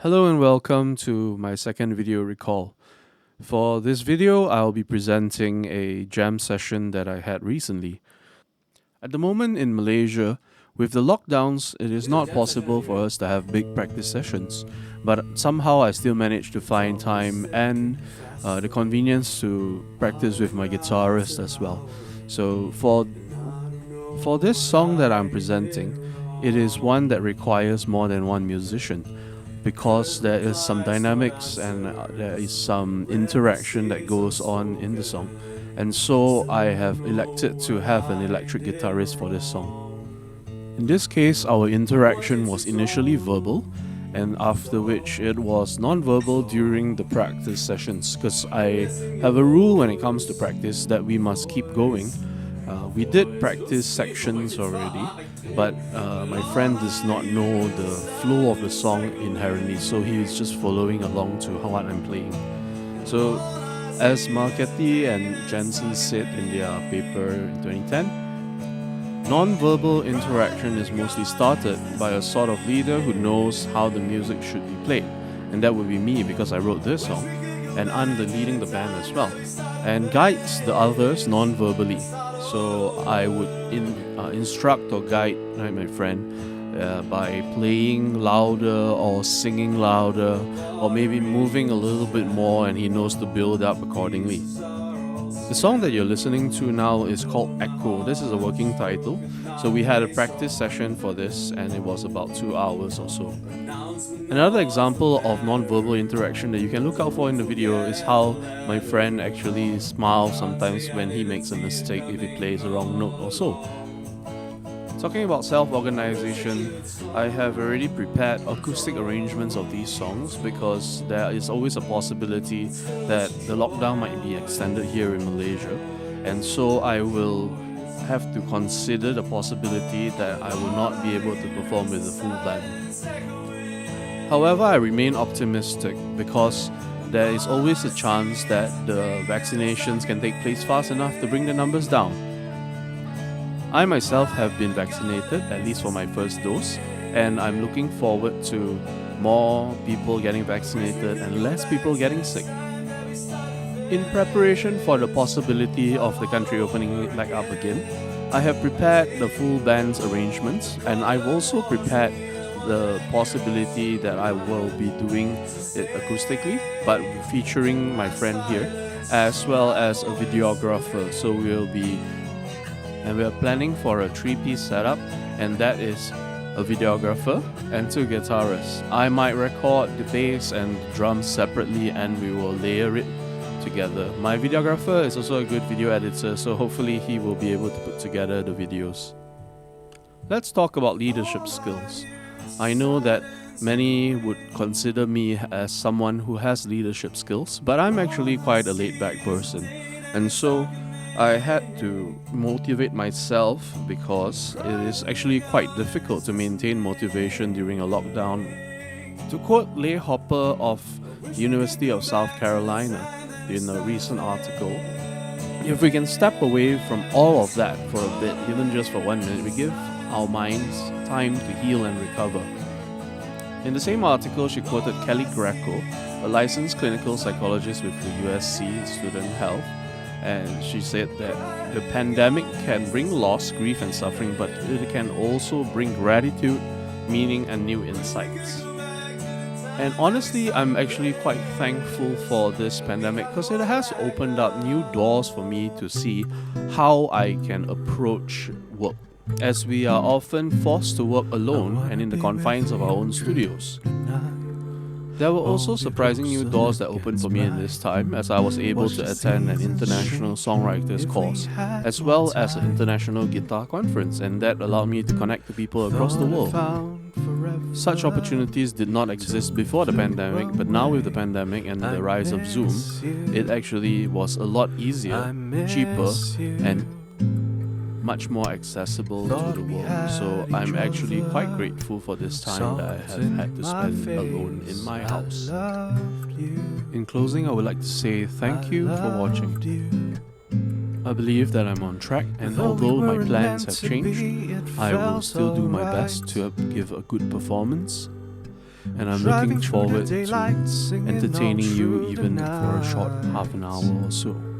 Hello and welcome to my second video recall. For this video, I'll be presenting a jam session that I had recently. At the moment in Malaysia, with the lockdowns, it is not possible for us to have big practice sessions, but somehow I still managed to find time and the convenience to practice with my guitarist as well. So for this song that I'm presenting, it is one that requires more than one musician because there is some dynamics and there is some interaction that goes on in the song. And so I have elected to have an electric guitarist for this song. In this case, our interaction was initially verbal, and after which it was non-verbal during the practice sessions, because I have a rule when it comes to practice that we must keep going. We did practice sections already, but my friend does not know the flow of the song inherently, so he is just following along to what I'm playing. So, as Marchetti and Jensen said in their paper in 2010, non-verbal interaction is mostly started by a sort of leader who knows how the music should be played, and that would be me because I wrote this song, and I'm leading the band as well, and guides the others non-verbally. So I would instruct or guide my friend by playing louder or singing louder or maybe moving a little bit more, and he knows to build up accordingly. The song that you're listening to now is called Echo. This is a working title. So we had a practice session for this and it was about 2 hours or so. Another example of non-verbal interaction that you can look out for in the video is how my friend actually smiles sometimes when he makes a mistake if he plays the wrong note or so. Talking about self-organization, I have already prepared acoustic arrangements of these songs because there is always a possibility that the lockdown might be extended here in Malaysia, and so I will have to consider the possibility that I will not be able to perform with the full band. However, I remain optimistic because there is always a chance that the vaccinations can take place fast enough to bring the numbers down. I myself have been vaccinated, at least for my first dose, and I'm looking forward to more people getting vaccinated and less people getting sick. In preparation for the possibility of the country opening back up again, I have prepared the full band's arrangements, and I've also prepared the possibility that I will be doing it acoustically, but featuring my friend here, as well as a videographer. So we are planning for a 3-piece setup, and that is a videographer and 2 guitarists. I might record the bass and drums separately and we will layer it together. My videographer is also a good video editor, so hopefully he will be able to put together the videos. Let's talk about leadership skills. I know that many would consider me as someone who has leadership skills, but I'm actually quite a laid-back person, and so I had to motivate myself because it is actually quite difficult to maintain motivation during a lockdown. To quote Leigh Hopper of University of South Carolina in a recent article, if we can step away from all of that for a bit, even just for 1 minute, we give our minds time to heal and recover. In the same article, she quoted Kelly Greco, a licensed clinical psychologist with the USC Student Health, and she said that the pandemic can bring loss, grief and suffering, but it can also bring gratitude, meaning and new insights. And honestly, I'm actually quite thankful for this pandemic because it has opened up new doors for me to see how I can approach work, as we are often forced to work alone and in the confines of our own studios. There were also surprising new doors that opened for me in this time, as I was able to attend an international songwriters course, as well as an international guitar conference, and that allowed me to connect to people across the world. Such opportunities did not exist before the pandemic, but now with the pandemic and the rise of Zoom, it actually was a lot easier, cheaper, and much more accessible to the world. So I'm actually quite grateful for this time that I have had to spend alone in my house. In closing, I would like to say thank you for watching. I believe that I'm on track, and although my plans have changed, I will still do my best to give a good performance. and I'm looking forward to entertaining you even for a short half an hour or so.